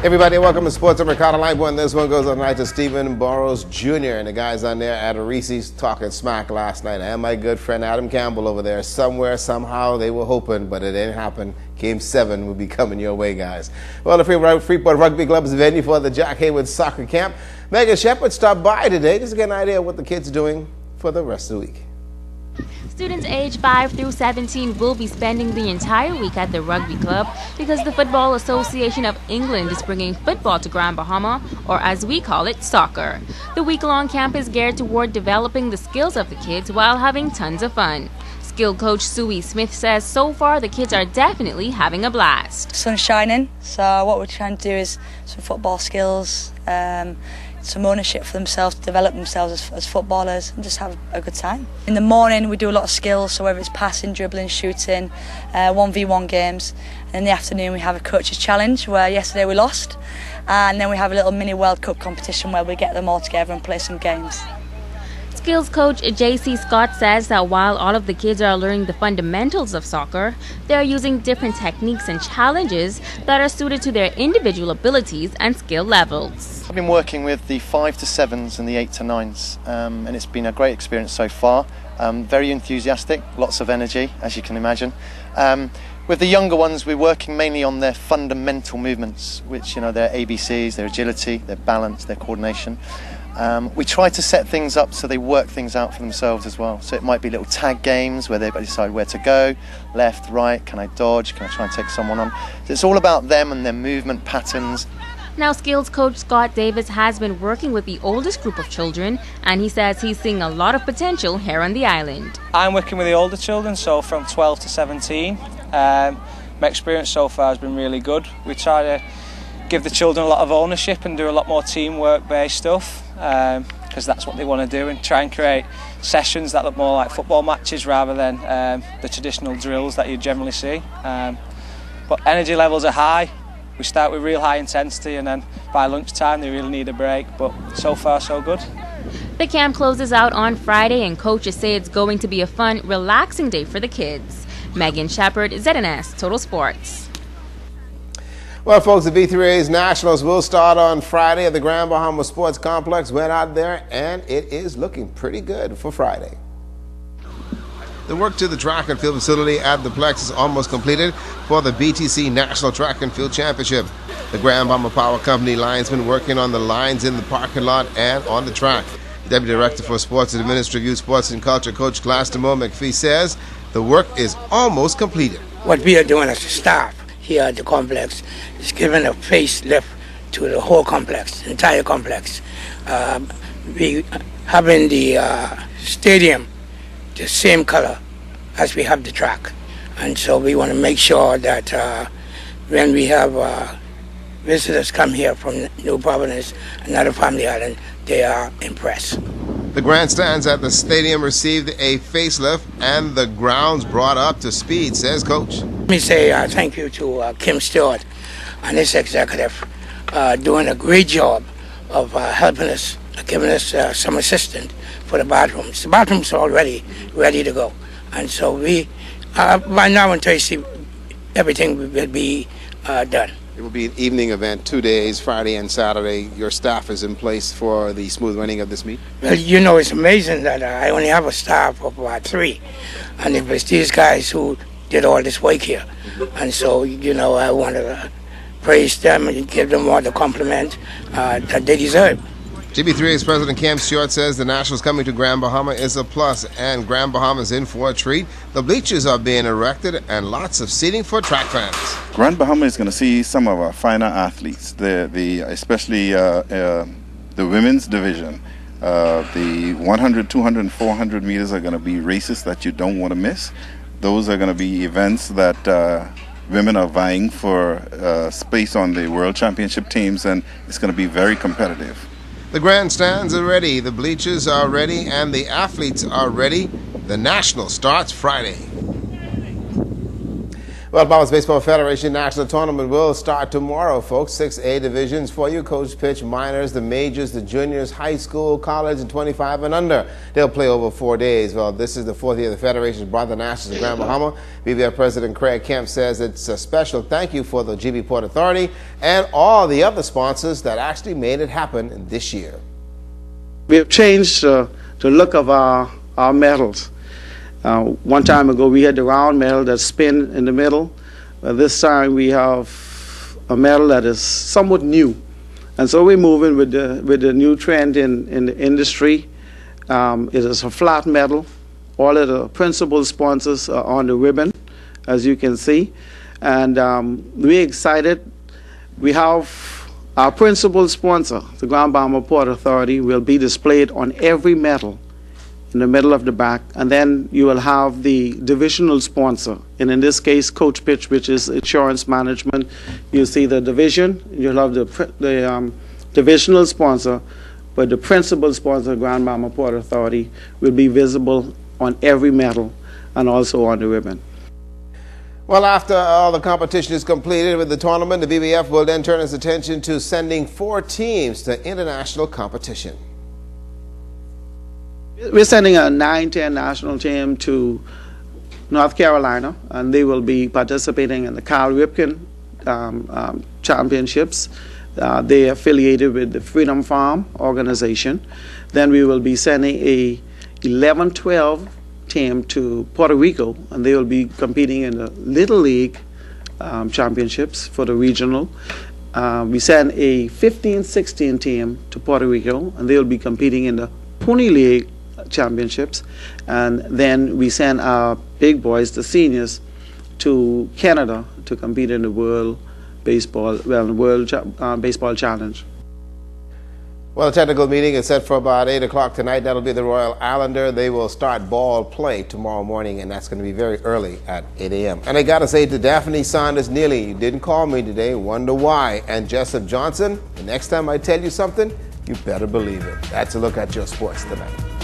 Everybody, welcome to Sports. I'm Ricardo, Lightbourn. This one goes on tonight to Stephen Burrows Jr. and the guys on there at Reese's talking smack last night. And my good friend Adam Campbell over there. Somewhere, somehow, they were hoping, but it didn't happen. Game 7 will be coming your way, guys. Well, the Freeport Rugby Club is the venue for the Jack Hayward Soccer Camp. Megan Shepard stopped by today just to get an idea of what the kids are doing for the rest of the week. Students aged 5 through 17 will be spending the entire week at the rugby club because the Football Association of England is bringing football to Grand Bahama, or as we call it, soccer. The week-long camp is geared toward developing the skills of the kids while having tons of fun. Skill coach Suey Smith says so far the kids are definitely having a blast. Sun's shining, so what we're trying to do is some football skills, some ownership for themselves, to develop themselves as footballers and just have a good time. In the morning we do a lot of skills, so whether it's passing, dribbling, shooting, 1v1 games. And in the afternoon we have a coach's challenge where yesterday we lost, and then we have a little mini World Cup competition where we get them all together and play some games. Skills coach J.C. Scott says that while all of the kids are learning the fundamentals of soccer, they're using different techniques and challenges that are suited to their individual abilities and skill levels. I've been working with the 5 to 7s and the 8 to 9s, and it's been a great experience so far. Very enthusiastic, lots of energy, as you can imagine. With the younger ones, we're working mainly on their fundamental movements, which, their ABCs, their agility, their balance, their coordination. We try to set things up so they work things out for themselves as well. So it might be little tag games where they decide where to go, left, right, can I dodge, can I try and take someone on. So it's all about them and their movement patterns. Now, skills coach Scott Davis has been working with the oldest group of children, and he says he's seeing a lot of potential here on the island. I'm working with the older children, so from 12 to 17. My experience so far has been really good. We try to give the children a lot of ownership and do a lot more teamwork-based stuff, because that's what they want to do, and try and create sessions that look more like football matches rather than the traditional drills that you generally see. But energy levels are high. We start with real high intensity, and then by lunchtime they really need a break, but so far so good. The camp closes out on Friday, and coaches say it's going to be a fun, relaxing day for the kids. Megan Shepard, ZNS Total Sports. Well, folks, the V3A's Nationals will start on Friday at the Grand Bahama Sports Complex. Went out there, and it is looking pretty good for Friday. The work to the track and field facility at the Plex is almost completed for the BTC National Track and Field Championship. The Grand Bahama Power Company linesmen working on the lines in the parking lot and on the track. Deputy Director for Sports and Administrative Youth Sports and Culture, Coach Glassdemo McPhee, says the work is almost completed. What we are doing as a staff here at the complex is giving a facelift to the whole complex, the entire complex. We having the stadium the same color as we have the track, and so we want to make sure that when we have visitors come here from New Providence and other family island, they are impressed. The grandstands at the stadium received a facelift and the grounds brought up to speed, says Coach. Let me say thank you to Kim Stewart and his executive, doing a great job of helping us, giving us some assistance for the bathrooms. The bathrooms are already ready to go, and so we, by now until you see everything will be done. It will be an evening event, 2 days, Friday and Saturday. Your staff is in place for the smooth running of this meet? Well, it's amazing that I only have a staff of about 3, and it was these guys who did all this work here. And so, I want to praise them and give them all the compliment that they deserve. GB3A's President Cam Stewart says the Nationals coming to Grand Bahama is a plus, and Grand Bahama's in for a treat. The bleachers are being erected and lots of seating for track fans. Grand Bahama is going to see some of our finer athletes, especially the women's division. The 100, 200, and 400 meters are going to be races that you don't want to miss. Those are going to be events that women are vying for space on the World Championship teams, and it's going to be very competitive. The grandstands are ready, the bleachers are ready, and the athletes are ready. The National starts Friday. Well, Bahamas Baseball Federation National Tournament will start tomorrow, folks. 6A divisions for you. Coach pitch minors, the majors, the juniors, high school, college, and 25 and under. They'll play over 4 days. Well, this is the 4th year the Federation brought the Nationals to Grand Bahama. BVF President Craig Kemp says it's a special thank you for the GB Port Authority and all the other sponsors that actually made it happen this year. We have changed the look of our medals. One time ago we had the round medal that spin in the middle. This time we have a medal that is somewhat new, and so we're moving with the new trend in the industry. It is a flat medal. All of the principal sponsors are on the ribbon, as you can see, and we're excited. We have our principal sponsor, the Grand Bahama Port Authority, will be displayed on every medal in the middle of the back, and then you will have the divisional sponsor, and in this case Coach Pitch, which is insurance management. You see the division, you'll have the divisional sponsor, but the principal sponsor, Grand Bahama Port Authority, will be visible on every medal and also on the ribbon. Well, after all the competition is completed with the tournament, the BBF will then turn its attention to sending 4 teams to international competition. We're sending a 9-10 national team to North Carolina, and they will be participating in the Cal Ripken championships. They are affiliated with the Freedom Farm organization. Then we will be sending a 11-12 team to Puerto Rico, and they will be competing in the Little League championships for the regional. We send a 15-16 team to Puerto Rico, and they will be competing in the Pony League championships, and then we send our big boys, the seniors, to Canada to compete in the World Baseball Challenge. Well, the technical meeting is set for about 8 o'clock tonight. That'll be the Royal Islander. They will start ball play tomorrow morning, and that's going to be very early at 8 a.m. And I got to say to Daphne Saunders Neely, you didn't call me today, wonder why. And Jessup Johnson, the next time I tell you something, you better believe it. That's a look at your sports tonight.